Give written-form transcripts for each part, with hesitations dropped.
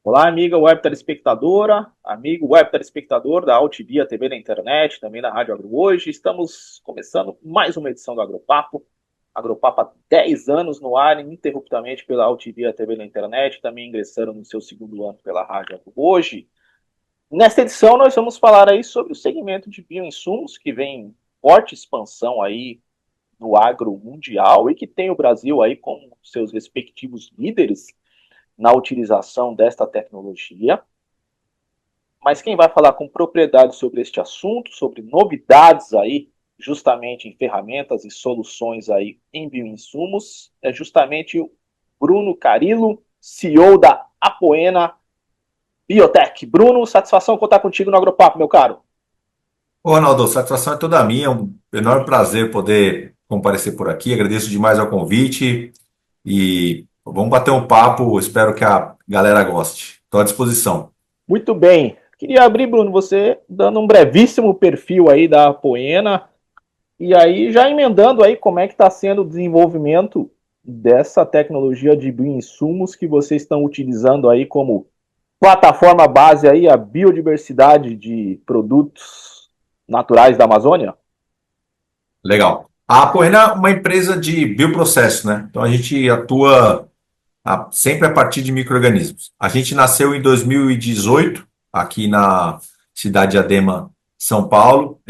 Olá, amiga web telespectadora, amigo web telespectador da Altivia TV na internet, também na Rádio Agro Hoje. Estamos começando mais uma edição do Agropapo. Agropapo há 10 anos no ar, ininterruptamente pela Altivia TV na internet, também ingressando no seu segundo ano pela Rádio Agro Hoje. Nesta edição nós vamos falar aí sobre o segmento de bioinsumos, que vem em forte expansão aí no agro mundial e que tem o Brasil aí como seus respectivos líderes na utilização desta tecnologia. Mas quem vai falar com propriedade sobre este assunto, sobre novidades aí, justamente em ferramentas e soluções aí em bioinsumos, é justamente o Bruno Carilo, CEO da Apoena Biotech. Bruno, satisfação contar contigo no Agropapo, meu caro. Ô, Ronaldo, a satisfação é toda minha, é um enorme prazer poder comparecer por aqui. Agradeço demais ao convite e vamos bater um papo. Espero que a galera goste. Estou à disposição. Muito bem. Queria abrir, Bruno, você dando um brevíssimo perfil aí da Apoena. E aí, já emendando aí, como é que está sendo o desenvolvimento dessa tecnologia de bioinsumos que vocês estão utilizando aí como plataforma base aí, a biodiversidade de produtos naturais da Amazônia? Legal. A Apoena é uma empresa de bioprocesso, né? Então a gente atua sempre a partir de micro-organismos. A gente nasceu em 2018, aqui na cidade de Adema, São Paulo,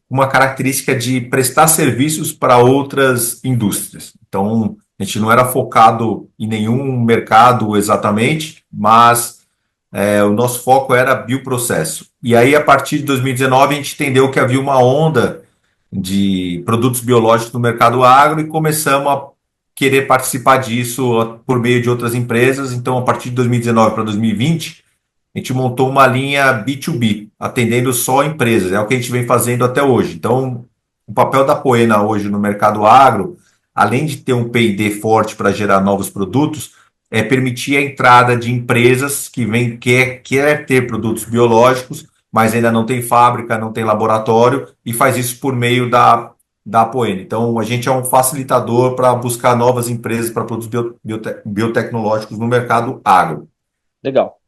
uma característica de prestar serviços para outras indústrias. Então, a gente não era focado em nenhum mercado exatamente, mas o nosso foco era bioprocesso. E aí, a partir de 2019, a gente entendeu que havia uma onda de produtos biológicos no mercado agro e começamos a querer participar disso por meio de outras empresas. Então, a partir de 2019 para 2020, a gente montou uma linha B2B, atendendo só empresas. É o que a gente vem fazendo até hoje. Então, o papel da Poena hoje no mercado agro, além de ter um P&D forte para gerar novos produtos, é permitir a entrada de empresas que quer ter produtos biológicos, mas ainda não tem fábrica, não tem laboratório, e faz isso por meio da Apoena. Então, a gente é um facilitador para buscar novas empresas para produtos biotecnológicos no mercado agro. Legal.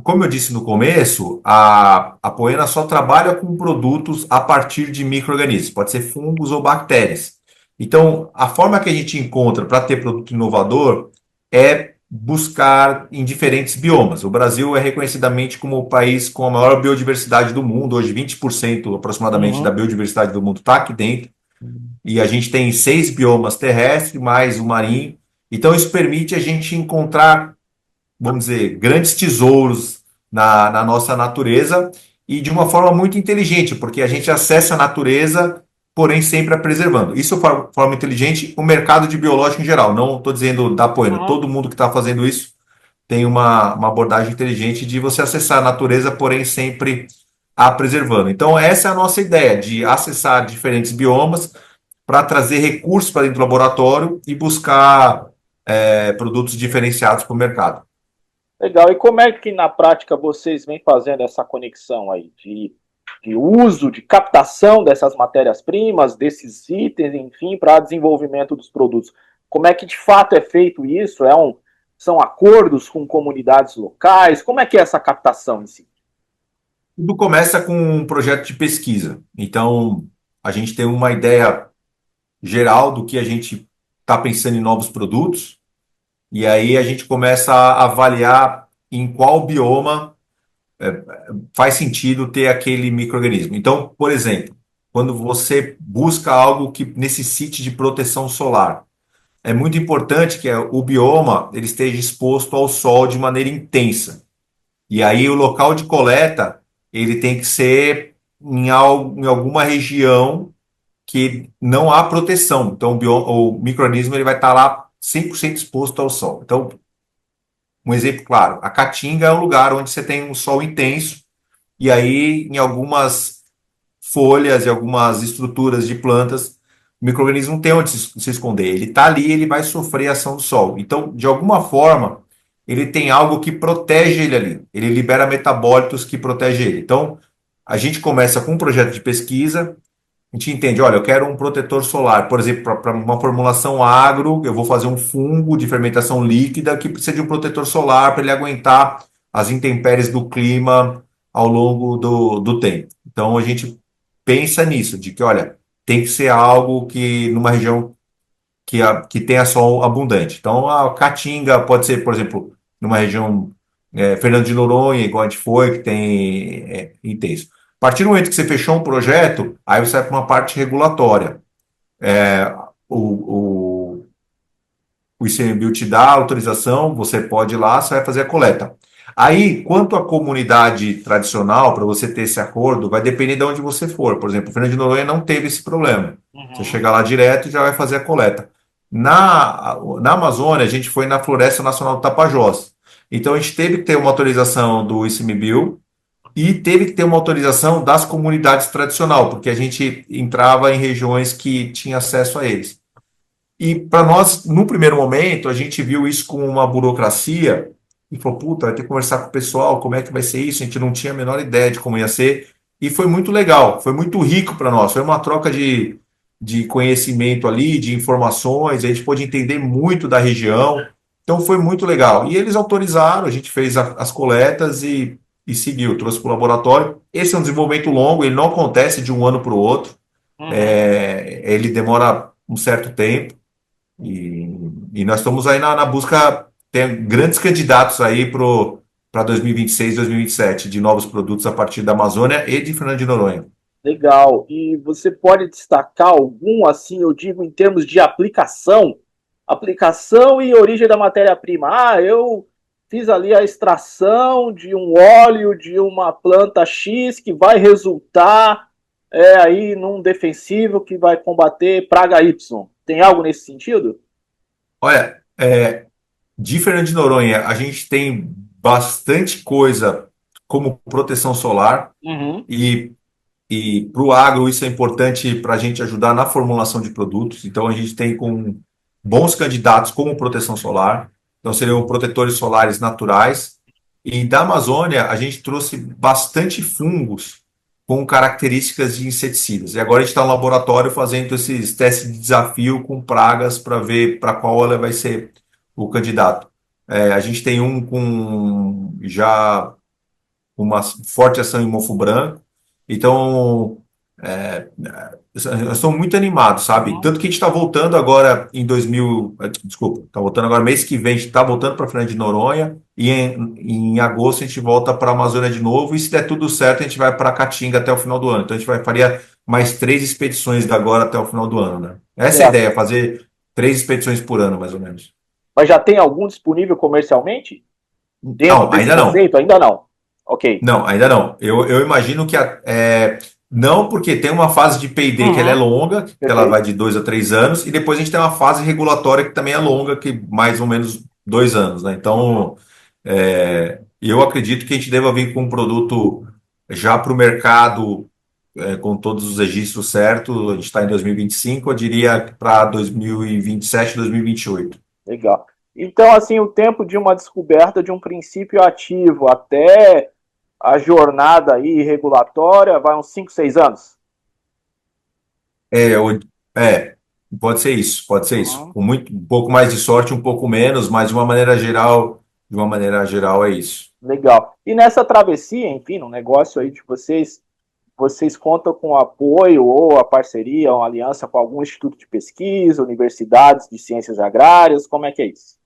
Como eu disse no começo, a Poena só trabalha com produtos a partir de micro-organismos, pode ser fungos ou bactérias. Então, a forma que a gente encontra para ter produto inovador é buscar em diferentes biomas. O Brasil é reconhecidamente como o país com a maior biodiversidade do mundo. Hoje, 20% aproximadamente da Uhum. biodiversidade do mundo está aqui dentro. E a gente tem 6 biomas terrestres, mais o marinho. Então, isso permite a gente encontrar, vamos dizer, grandes tesouros na nossa natureza e de uma forma muito inteligente, porque a gente acessa a natureza, porém sempre a preservando. Isso, de forma inteligente, o mercado de biológico em geral. Não estou dizendo da Poena, Uhum. todo mundo que está fazendo isso tem uma abordagem inteligente de você acessar a natureza, porém sempre a preservando. Então, essa é a nossa ideia, de acessar diferentes biomas para trazer recursos para dentro do laboratório e buscar produtos diferenciados para o mercado. Legal. E como é que na prática vocês vêm fazendo essa conexão aí de uso, de captação dessas matérias-primas, desses itens, enfim, para desenvolvimento dos produtos? Como é que de fato é feito isso? São acordos com comunidades locais? Como é que é essa captação em si? Tudo começa com um projeto de pesquisa. Então, a gente tem uma ideia geral do que a gente está pensando em novos produtos, e aí a gente começa a avaliar em qual bioma faz sentido ter aquele microorganismo. Então, por exemplo, quando você busca algo que necessite de proteção solar, é muito importante que o bioma ele esteja exposto ao sol de maneira intensa. E aí o local de coleta ele tem que ser em alguma região que não há proteção. Então o microorganismo ele vai estar lá 100% exposto ao sol. Então, um exemplo claro, a caatinga é um lugar onde você tem um sol intenso e aí em algumas folhas e algumas estruturas de plantas, o microorganismo não tem onde se esconder. Ele está ali, ele vai sofrer a ação do sol. Então, de alguma forma, ele tem algo que protege ele ali. Ele libera metabólitos que protegem ele. Então, a gente começa com um projeto de pesquisa, a gente entende, olha, eu quero um protetor solar, por exemplo, para uma formulação agro, eu vou fazer um fungo de fermentação líquida que precisa de um protetor solar para ele aguentar as intempéries do clima ao longo do tempo. Então a gente pensa nisso, de que, olha, tem que ser algo que numa região que tenha sol abundante. Então a caatinga pode ser, por exemplo, numa região Fernando de Noronha, igual a gente foi, que tem intenso. A partir do momento que você fechou um projeto, aí você vai para uma parte regulatória. É, o, o, o ICMBio te dá a autorização, você pode ir lá, você vai fazer a coleta. Aí, quanto à comunidade tradicional, para você ter esse acordo, vai depender de onde você for. Por exemplo, o Fernando de Noronha não teve esse problema. Você Uhum. chega lá direto e já vai fazer a coleta. Na Amazônia, a gente foi na Floresta Nacional do Tapajós. Então, a gente teve que ter uma autorização do ICMBio e teve que ter uma autorização das comunidades tradicional, porque a gente entrava em regiões que tinha acesso a eles. E para nós, no primeiro momento, a gente viu isso como uma burocracia e falou, puta, vai ter que conversar com o pessoal, como é que vai ser isso? A gente não tinha a menor ideia de como ia ser. E foi muito legal, foi muito rico para nós. Foi uma troca de conhecimento ali, de informações, a gente pôde entender muito da região. Então foi muito legal. E eles autorizaram, a gente fez as coletas e seguiu, trouxe para o laboratório. Esse é um desenvolvimento longo, ele não acontece de um ano para o outro. Uhum. Ele demora um certo tempo. E nós estamos aí na busca, tem grandes candidatos aí para 2026, 2027, de novos produtos a partir da Amazônia e de Fernando de Noronha. Legal. E você pode destacar algum, assim, eu digo, em termos de aplicação? Aplicação e origem da matéria-prima. Ah, eu fiz ali a extração de um óleo de uma planta X que vai resultar aí num defensivo que vai combater praga Y. Tem algo nesse sentido? Olha, de Fernando de Noronha, a gente tem bastante coisa como proteção solar Uhum. e, e para o agro isso é importante para a gente ajudar na formulação de produtos. Então a gente tem com bons candidatos como proteção solar, então seriam protetores solares naturais. E da Amazônia a gente trouxe bastante fungos com características de inseticidas. E agora a gente está no laboratório fazendo esses testes de desafio com pragas para ver para qual ela vai ser o candidato. A gente tem um com já uma forte ação em mofo branco. Então, nós estamos muito animados, sabe? Uhum. Tanto que a gente está voltando agora em 2000, desculpa, está voltando agora mês que vem, a gente está voltando para Fernando de Noronha e em agosto a gente volta para a Amazônia de novo e se der tudo certo a gente vai para Caatinga até o final do ano. Então a gente faria mais 3 expedições da agora até o final do ano, né? Essa é a Certo. ideia, fazer 3 expedições por ano, mais ou menos. Mas já tem algum disponível comercialmente? Dentro Não, desse ainda não. conceito? Ainda não. Ok. Não, ainda não. Eu imagino que não, porque tem uma fase de P&D que ela é Uhum. longa, que ela vai Perfeito. de 2 a 3 anos, e depois a gente tem uma fase regulatória que também é longa, que mais ou menos 2 anos, né? Uhum. Então, eu acredito que a gente deva vir com um produto já para o mercado, com todos os registros certos. A gente está em 2025, eu diria para 2027, 2028. Legal. Então, assim, o tempo de uma descoberta de um princípio ativo até a jornada aí regulatória vai uns 5, 6 anos? É, o- é, pode ser isso, pode ser isso. Uhum. Com um pouco mais de sorte, um pouco menos, mas de uma maneira geral é isso. Legal. E nessa travessia, enfim, no negócio aí de vocês, vocês contam com apoio ou a parceria, uma aliança com algum instituto de pesquisa, universidades de ciências agrárias? Como é que é isso?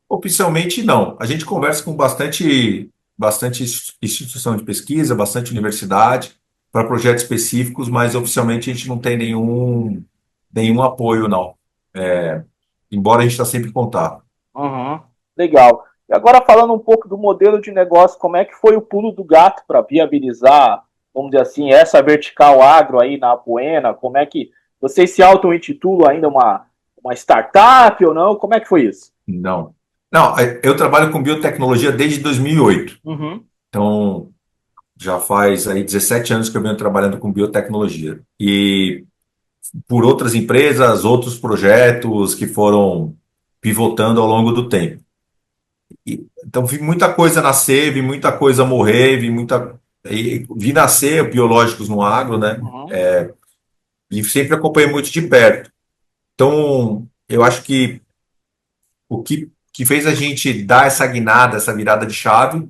Oficialmente, não. A gente conversa com bastante instituição de pesquisa, bastante universidade, para projetos específicos, mas oficialmente a gente não tem nenhum apoio, não. Embora a gente está sempre em contato. Uhum. Legal. E agora falando um pouco do modelo de negócio, como é que foi o pulo do gato para viabilizar, vamos dizer assim, essa vertical agro aí na Apoena? Como é que vocês se auto-intitulam ainda uma startup ou não? Como é que foi isso? Não. Não, eu trabalho com biotecnologia desde 2008. Uhum. Então, já faz aí 17 anos que eu venho trabalhando com biotecnologia. E por outras empresas, outros projetos que foram pivotando ao longo do tempo. Então, vi muita coisa nascer, vi muita coisa morrer, vi nascer biológicos no agro, né? Uhum. E sempre acompanhei muito de perto. Então, eu acho que o que fez a gente dar essa guinada, essa virada de chave,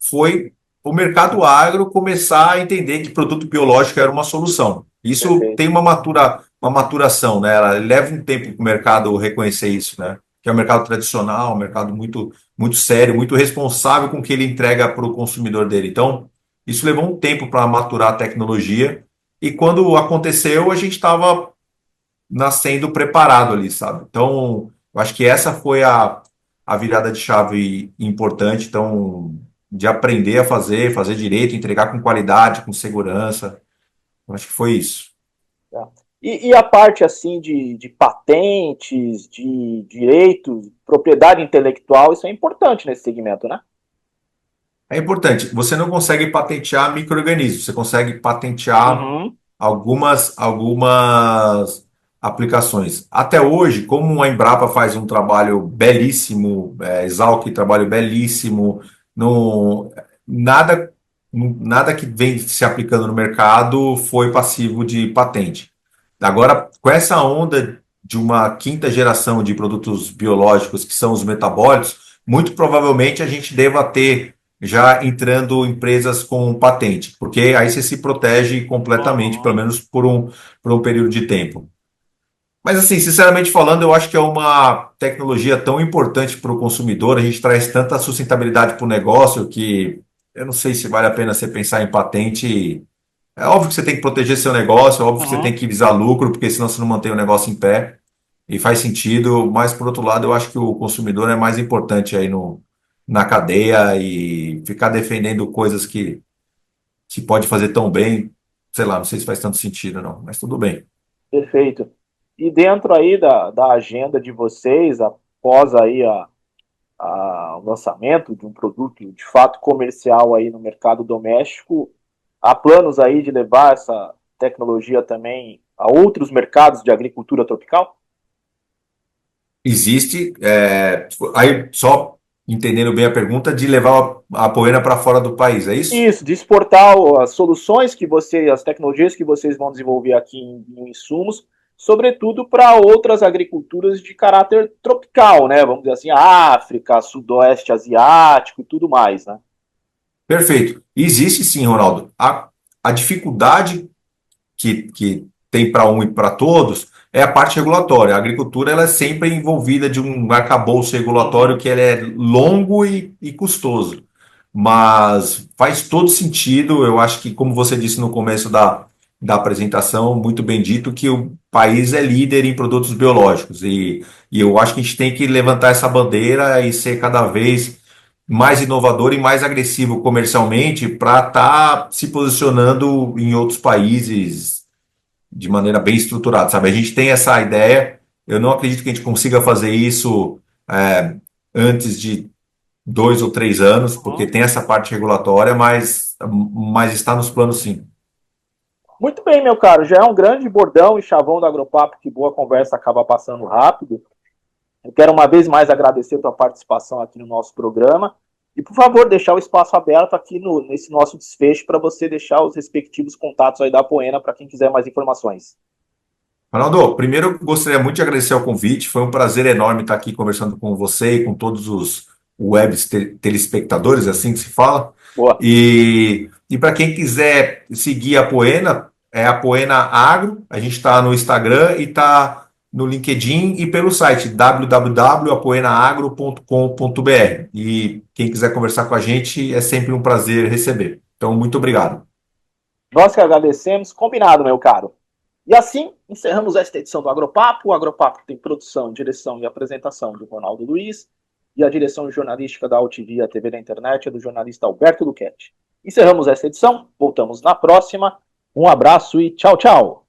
foi o mercado agro começar a entender que produto biológico era uma solução. Isso Perfeito. tem uma maturação, né? Ela leva um tempo para o mercado reconhecer isso, né? Que é um mercado tradicional, um mercado muito sério, muito responsável com o que ele entrega para o consumidor dele. Então, isso levou um tempo para maturar a tecnologia. E quando aconteceu, a gente estava nascendo preparado ali, sabe? Então, eu acho que essa foi a virada de chave importante. Então, de aprender a fazer direito, entregar com qualidade, com segurança. Eu acho que foi isso. Tá? E a parte assim de patentes, de direitos, propriedade intelectual, isso é importante nesse segmento, né? É importante. Você não consegue patentear micro-organismos, você consegue patentear Uhum. algumas aplicações. Até hoje, como a Embrapa faz um trabalho belíssimo, Exalc trabalho belíssimo, não, nada, nada que vem se aplicando no mercado foi passivo de patente. Agora, com essa onda de uma quinta geração de produtos biológicos, que são os metabólicos, muito provavelmente a gente deva ter já entrando empresas com patente, porque aí você se protege completamente, pelo Uhum. menos por um período de tempo. Mas assim, sinceramente falando, eu acho que é uma tecnologia tão importante para o consumidor, a gente traz tanta sustentabilidade para o negócio que eu não sei se vale a pena você pensar em patente. É óbvio que você tem que proteger seu negócio, é óbvio que você tem Uhum. que visar lucro, porque senão você não mantém o negócio em pé. E faz sentido, mas por outro lado, eu acho que o consumidor é mais importante aí no, na cadeia e ficar defendendo coisas que pode fazer tão bem, sei lá, não sei se faz tanto sentido, não, mas tudo bem. Perfeito. E dentro aí da agenda de vocês, após aí o lançamento de um produto de fato comercial aí no mercado doméstico, há planos aí de levar essa tecnologia também a outros mercados de agricultura tropical? Existe, aí só entendendo bem a pergunta, de levar a poeira para fora do país, é isso? Isso, de exportar as soluções que você, as tecnologias que vocês vão desenvolver aqui em insumos, sobretudo para outras agriculturas de caráter tropical, né? Vamos dizer assim, África, Sudoeste Asiático e tudo mais, né? Perfeito. Existe sim, Ronaldo. A dificuldade que tem para um e para todos é a parte regulatória. A agricultura ela é sempre envolvida de um arcabouço regulatório Uhum, que ele é longo e custoso. Mas faz todo sentido, eu acho que, como você disse no começo da apresentação, muito bem dito, que o país é líder em produtos biológicos. E eu acho que a gente tem que levantar essa bandeira e ser cada vez mais inovador e mais agressivo comercialmente para estar se posicionando em outros países de maneira bem estruturada, sabe? A gente tem essa ideia, eu não acredito que a gente consiga fazer isso antes de 2 ou 3 anos, porque uhum. tem essa parte regulatória, mas está nos planos sim. Muito bem, meu caro. Já é um grande bordão e chavão do Agropapo, que boa conversa acaba passando rápido. Eu quero uma vez mais agradecer a tua participação aqui no nosso programa. E, por favor, deixar o espaço aberto aqui nesse nosso desfecho para você deixar os respectivos contatos aí da Apoena para quem quiser mais informações. Ronaldo, primeiro eu gostaria muito de agradecer o convite, foi um prazer enorme estar aqui conversando com você e com todos os telespectadores, assim que se fala. Boa. E para quem quiser seguir a Poena, é a Poena Agro, a gente está no Instagram e está no LinkedIn e pelo site www.apoenaagro.com.br. E quem quiser conversar com a gente, é sempre um prazer receber. Então, muito obrigado. Nós que agradecemos. Combinado, meu caro. E assim, encerramos esta edição do Agropapo. O Agropapo tem produção, direção e apresentação do Ronaldo Luiz. E a direção jornalística da Altivia TV da Internet é do jornalista Alberto Luquete. Encerramos esta edição. Voltamos na próxima. Um abraço e tchau, tchau.